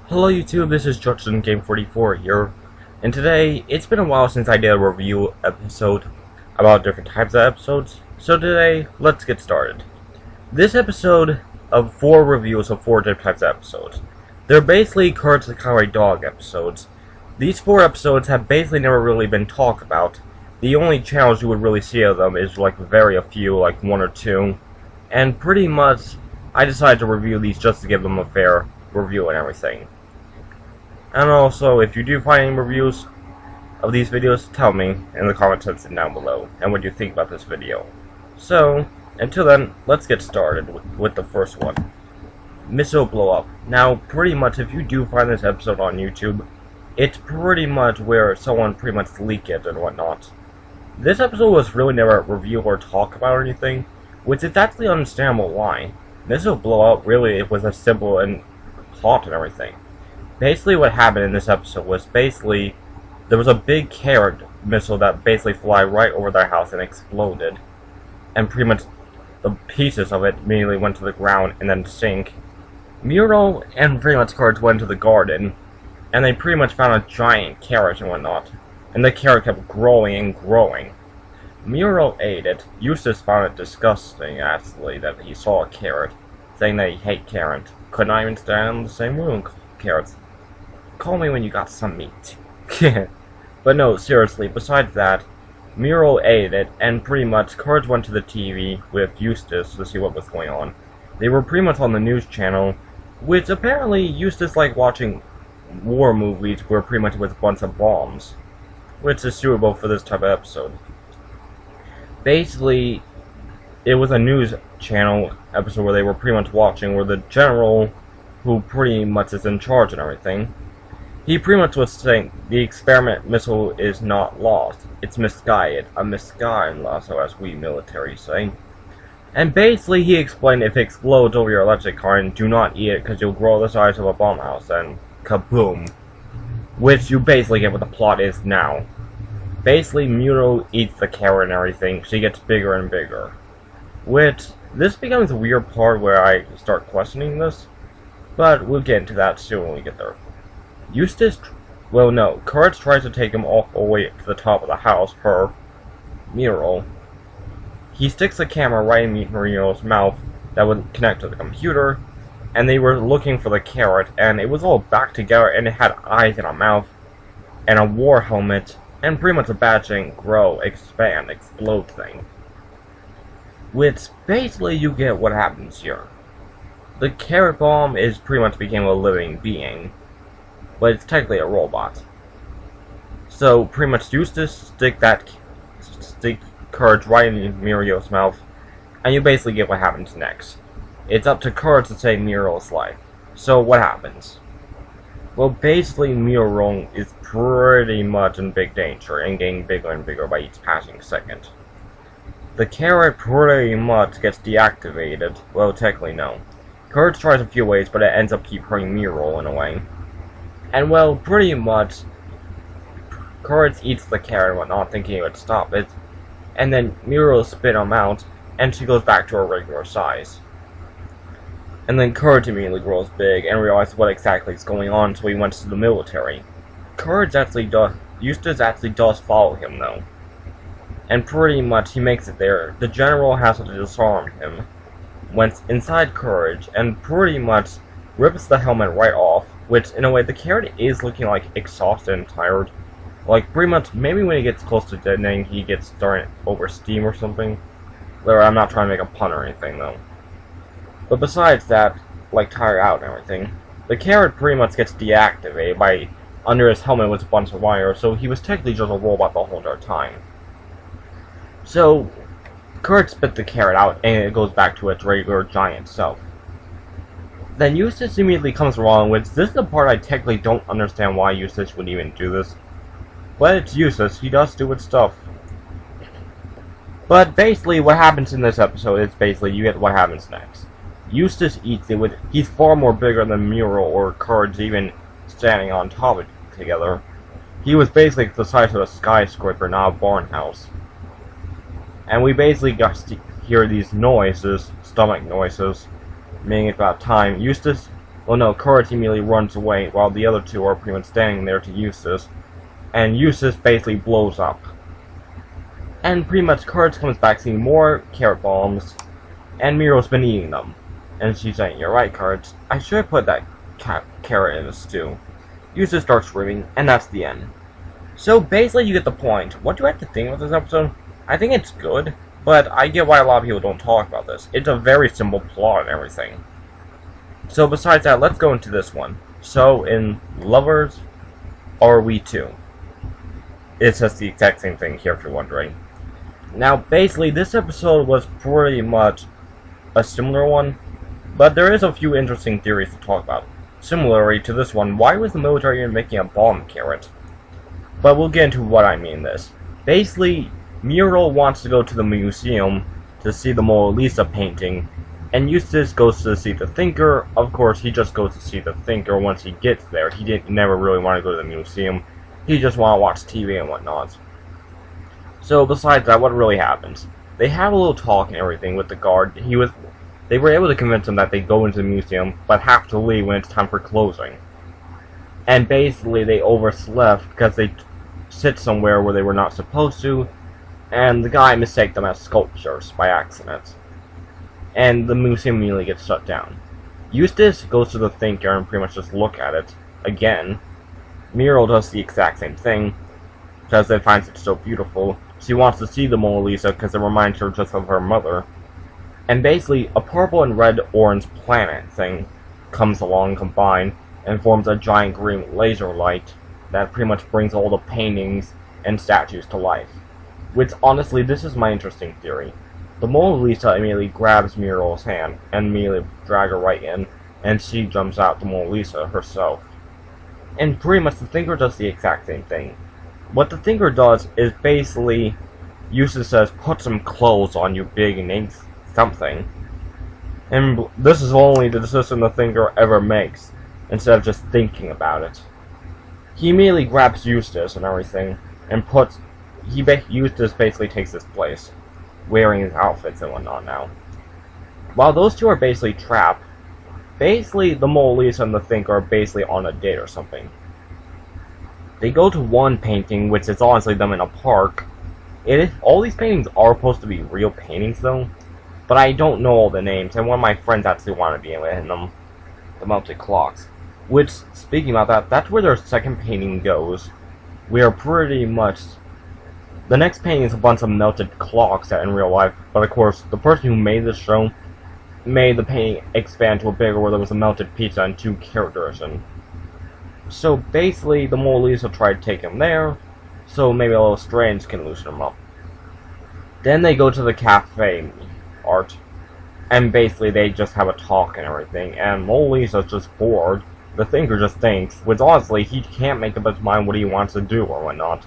Hello YouTube, this is Justin Game 44 here, and today, it's been a while since I did a review episode about different types of episodes, so today, let's get started. This episode of 4 reviews of 4 different types of episodes. They're basically Courage the Cowardly Dog episodes. These 4 episodes have basically never really been talked about. The only channels you would really see of them is like very a few, like 1 or 2, and pretty much, I decided to review these just to give them a fair review and everything. And also, if you do find any reviews of these videos, tell me in the comment section down below, and what you think about this video. So, until then, let's get started with the first one. Missile Blow Up. Now, pretty much, if you do find this episode on YouTube, it's pretty much where someone pretty much leaked it and whatnot. This episode was really never reviewed or talked about or anything, which is actually understandable why. Missile Blow Up really was a simple and plot and everything. Basically what happened in this episode was basically there was a big carrot missile that basically flew right over their house and exploded. And pretty much the pieces of it immediately went to the ground and then sank. Muriel and pretty much Courage went to the garden and they pretty much found a giant carrot and whatnot. And the carrot kept growing and growing. Muriel ate it. Eustace found it disgusting actually that he saw a carrot, saying that he hated carrots. Could not even stand in the same room with carrots. Call me when you got some meat. But no, seriously, besides that, Muriel ate it, and pretty much Courage went to the TV with Eustace to see what was going on. They were pretty much on the news channel, which apparently Eustace liked watching war movies where pretty much it was a bunch of bombs, which is suitable for this type of episode. Basically, it was a news channel episode where they were pretty much watching where the general, who pretty much is in charge and everything, he pretty much was saying the experiment missile is not lost. It's misguided. A misguided lasso, as we military say. And basically he explained if it explodes over your electric car, and do not eat it because you'll grow the size of a bomb house, and kaboom. Which you basically get what the plot is now. Basically Muriel eats the carrot and everything. She gets bigger and bigger. Which, this becomes a weird part where I start questioning this. But we'll get into that soon when we get there. Courage tries to take him all the way to the top of the house, Muriel. He sticks the camera right in Muriel's mouth that would connect to the computer, and they were looking for the carrot, and it was all back together, and it had eyes and a mouth, and a war helmet, and pretty much a bad thing, grow, expand, explode thing. Which, basically, you get what happens here. The carrot bomb is pretty much became a living being, but it's technically a robot. So pretty much Eustace stick Courage right in Muriel's mouth, and you basically get what happens next. It's up to Courage to save Muriel's life. So what happens? Well, basically Muriel is pretty much in big danger and getting bigger and bigger by each passing second. The carrot pretty much gets deactivated. Well, technically no. Courage tries a few ways, but it ends up keep hurting Muriel in a way. And well, pretty much, Courage eats the carrot and whatnot, thinking it would stop it. And then Muriel spit him out, and she goes back to her regular size. And then Courage immediately grows big and realizes what exactly is going on, so he went to the military. Eustace actually does follow him though. And pretty much he makes it there. The general has to disarm him. Went inside Courage and pretty much rips the helmet right off, which in a way the carrot is looking like exhausted and tired. Like pretty much maybe when he gets close to detonating he gets starting over steam or something. Where I'm not trying to make a pun or anything though. But besides that, like tired out and everything, the carrot pretty much gets deactivated by under his helmet was a bunch of wire, so he was technically just a robot the whole entire time. So Courage spit the carrot out, and it goes back to its regular giant self. Then Eustace immediately comes along, which this is the part I technically don't understand why Eustace would even do this. But it's Eustace, he does stupid stuff. But basically what happens in this episode is basically you get what happens next. Eustace eats it he's far more bigger than Muriel or Courage even standing on top of it together. He was basically the size of a skyscraper, not a barn house. And we basically got to hear these noises, stomach noises, meaning it's about time. Eustace Well, no, Courage immediately runs away while the other two are pretty much standing there to Eustace, and Eustace basically blows up. And pretty much Courage comes back seeing more carrot bombs, and Muriel's been eating them. And she's saying, "You're right, Courage. I should have put that carrot in a stew." Eustace starts screaming, and that's the end. So basically you get the point. What do I have to think about this episode? I think it's good, but I get why a lot of people don't talk about this. It's a very simple plot and everything. So besides that, let's go into this one. So in Lovers, Are We Two? It says the exact same thing here if you're wondering. Now basically this episode was pretty much a similar one, but there is a few interesting theories to talk about. Similarly to this one, why was the military even making a bomb carrot? But we'll get into what I mean this. Basically, Muriel wants to go to the museum to see the Mona Lisa painting, and Eustace goes to see the Thinker. Of course, he just goes to see the Thinker once he gets there. He didn't never really want to go to the museum. He just want to watch TV and whatnot. So besides that, what really happens? They have a little talk and everything with the guard. They were able to convince him that they go into the museum, but have to leave when it's time for closing. And basically they overslept because they sit somewhere where they were not supposed to, and the guy mistaked them as sculptures by accident. And the museum immediately gets shut down. Eustace goes to the Thinker and pretty much just look at it again. Muriel does the exact same thing, because they find it so beautiful. She wants to see the Mona Lisa because it reminds her just of her mother. And basically, a purple and red-orange planet thing comes along combined and forms a giant green laser light that pretty much brings all the paintings and statues to life. Which, honestly, this is my interesting theory. The Mona Lisa immediately grabs Muriel's hand and immediately drags her right in, and she jumps out the Mona Lisa herself. And pretty much the Thinker does the exact same thing. What the Thinker does is basically, Eustace says, "Put some clothes on, you big and something." And this is only the decision the Thinker ever makes, instead of just thinking about it. He immediately grabs Eustace and everything, and Eustace basically takes his place, wearing his outfits and whatnot now. While those two are basically trapped, basically the Mona Lisa and the Thinker are basically on a date or something. They go to one painting, which is honestly them in a park. All these paintings are supposed to be real paintings though, but I don't know all the names, and one of my friends actually wanted to be in them. The melted clocks. Which, speaking about that, that's where their second painting goes. We are pretty much... The next painting is a bunch of melted clocks set in real life, but of course, the person who made this show made the painting expand to a bigger where there was a melted pizza and two characters in. So basically, the Mona Lisa tried to take him there, so maybe a little Strange can loosen him up. Then they go to the cafe art, and basically they just have a talk and everything, and Mona Lisa's just bored. The Thinker just thinks, which honestly, he can't make up his mind what he wants to do or whatnot.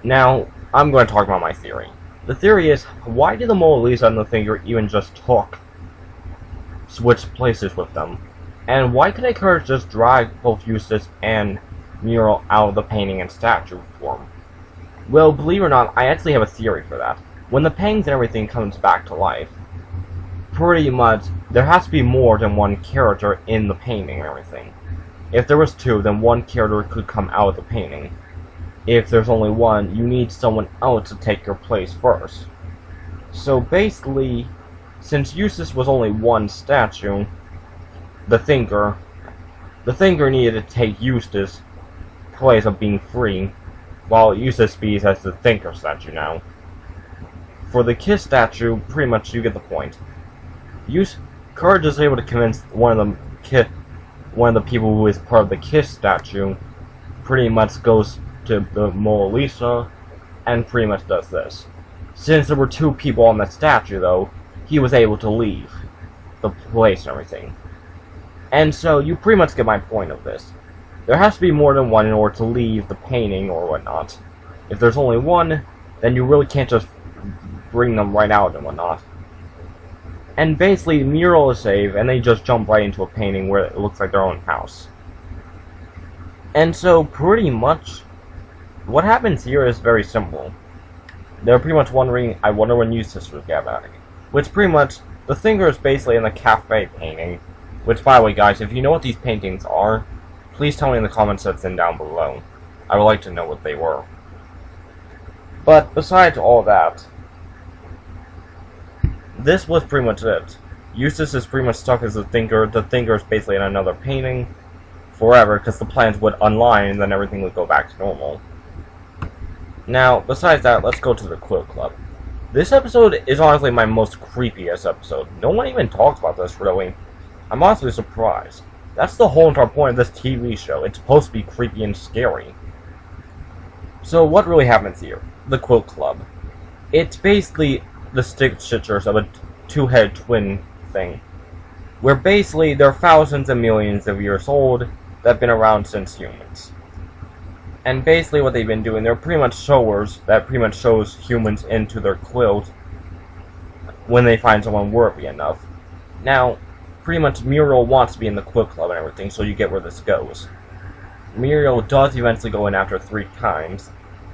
Now, I'm going to talk about my theory. The theory is, why did the Mona Lisa and the Thinker even just switch places with them? And why couldn't Courage just drag both Eustace and Muriel out of the painting and statue form? Well, believe it or not, I actually have a theory for that. When the paintings and everything comes back to life, pretty much, there has to be more than one character in the painting and everything. If there was two, then one character could come out of the painting. If there's only one, you need someone else to take your place first. So basically, since Eustace was only one statue, the Thinker needed to take Eustace's place of being free, while Eustace speaks as the Thinker statue now. For the Kiss statue, pretty much you get the point. Courage is able to convince one of the people who is part of the Kiss statue, pretty much goes to the Mona Lisa, and pretty much does this. Since there were two people on that statue though, he was able to leave the place and everything. And so you pretty much get my point of this. There has to be more than one in order to leave the painting or whatnot. If there's only one, then you really can't just bring them right out and whatnot. And basically, Muriel is saved, and they just jump right into a painting where it looks like their own house. And so, pretty much, what happens here is very simple. They're pretty much wondering, I wonder when Eustace will get back. Which pretty much, the Thinker is basically in the cafe painting, Which, by the way, guys, if you know what these paintings are, please tell me in the comment section down below. I would like to know what they were. But besides all that, this was pretty much it. Eustace is pretty much stuck as a thinker. The thinker is basically in another painting forever because the plans would unline and then everything would go back to normal. Now, besides that, let's go to the Quilt Club. This episode is honestly my most creepiest episode. No one even talks about this, really. I'm honestly surprised. That's the whole entire point of this TV show. It's supposed to be creepy and scary. So, what really happens here? The Quilt Club. It's basically the stitchers of a two-headed twin thing. Where basically, they're thousands and millions of years old that have been around since humans. And basically what they've been doing, they're pretty much showers that pretty much shows humans into their quilt when they find someone worthy enough. Now, pretty much Muriel wants to be in the Quilt Club and everything, so you get where this goes. Muriel does eventually go in after 3 times,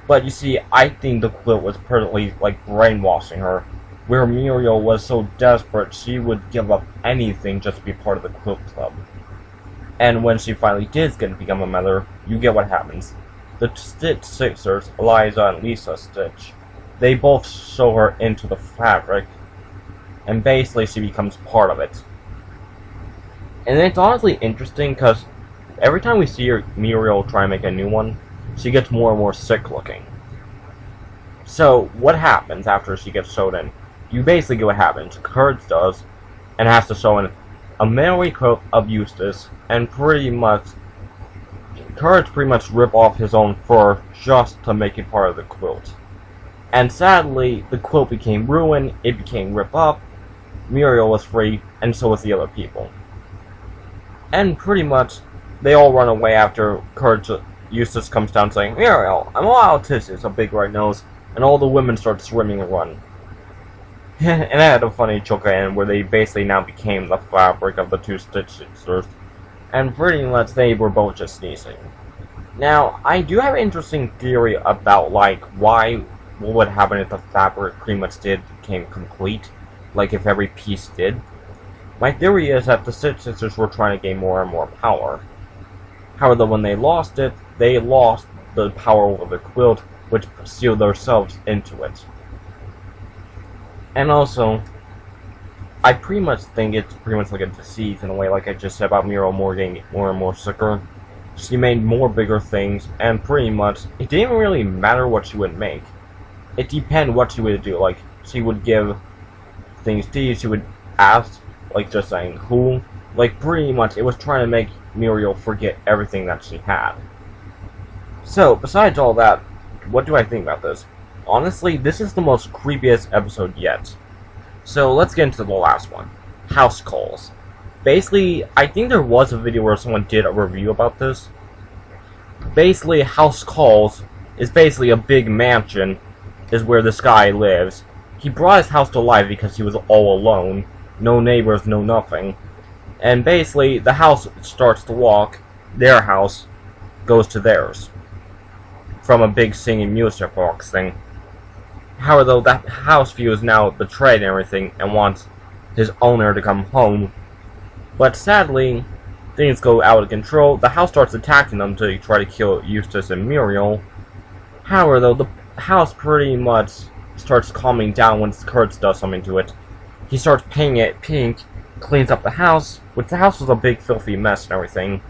but you see, I think the quilt was perfectly, like, brainwashing her, where Muriel was so desperate she would give up anything just to be part of the Quilt Club. And when she finally did get to become a member, you get what happens. The Stitch Sisters, Eliza and Lisa Stitch, they both show her into the fabric, and basically she becomes part of it. And it's honestly interesting because every time we see Muriel try and make a new one, she gets more and more sick looking. So, what happens after she gets sewed in? You basically get what happens. Kurtz does, and has to sew in a memory quilt of Eustace, and pretty much Kurtz pretty much rip off his own fur just to make it part of the quilt. And sadly, the quilt became ruined, it became ripped up, Muriel was free, and so was the other people. And pretty much, they all run away after Eustace comes down saying, "Muriel, I'm all autistic, a big red nose," and all the women start swimming and run. And I had a funny joke at the end where they basically now became the fabric of the 2 Stitch Sisters, and pretty much they were both just sneezing. Now, I do have an interesting theory about, like, what would happen if the fabric pretty much became complete, like if every piece did. My theory is that the Stitch Sisters were trying to gain more and more power. However, when they lost it, they lost the power over the quilt, which sealed themselves into it. And also, I pretty much think it's pretty much like a disease in a way, like I just said about Muriel getting more and more sicker. She made more bigger things, and pretty much, it didn't really matter what she would make. It depended what she would do, like, she would give things to you, she would ask, like just saying who, like pretty much it was trying to make Muriel forget everything that she had. So, besides all that, what do I think about this? Honestly, this is the most creepiest episode yet. So, let's get into the last one. House calls. Basically, I think there was a video where someone did a review about this. Basically, house calls is basically a big mansion, is where this guy lives. He brought his house to life because he was all alone. No neighbors, no nothing. And basically, the house starts to walk. Their house goes to theirs. From a big singing music box thing. However, though, that house view is now betrayed and everything, and wants his owner to come home. But sadly, things go out of control. The house starts attacking them to try to kill Eustace and Muriel. However, though, the house pretty much starts calming down once Kurtz does something to it. He starts painting it pink, cleans up the house, which the house was a big filthy mess and everything.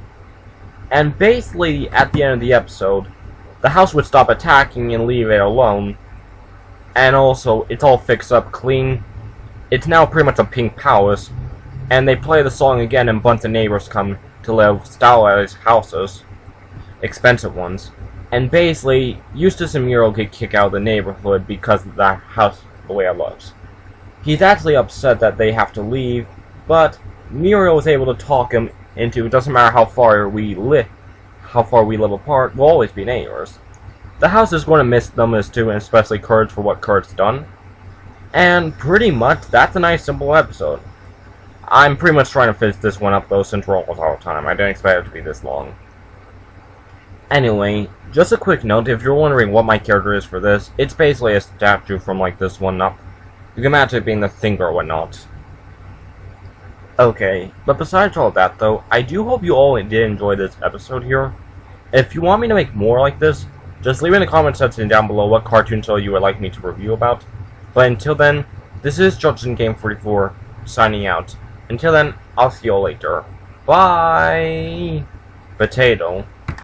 And basically, at the end of the episode, the house would stop attacking and leave it alone. And also, it's all fixed up clean. It's now pretty much a pink palace. And they play the song again and a bunch of neighbors come to live stylized houses. Expensive ones. And basically, Eustace and Muriel get kicked out of the neighborhood because of the house the way it looks. He's actually upset that they have to leave, but Muriel was able to talk him into, it doesn't matter how far we live apart, we'll always be neighbors. The house is going to miss them as too, and especially Kurtz for what Kurt's done. And pretty much, that's a nice simple episode. I'm pretty much trying to finish this one up though, since we're almost out of time. I didn't expect it to be this long. Anyway, just a quick note, if you're wondering what my character is for this, it's basically a statue from like this one up. You can imagine it being the thinker or whatnot. Okay, but besides all that though, I do hope you all did enjoy this episode here. If you want me to make more like this, just leave in the comment section down below what cartoon show you would like me to review about. But until then, this is Judson Game 44, signing out. Until then, I'll see you all later. Bye! Potato.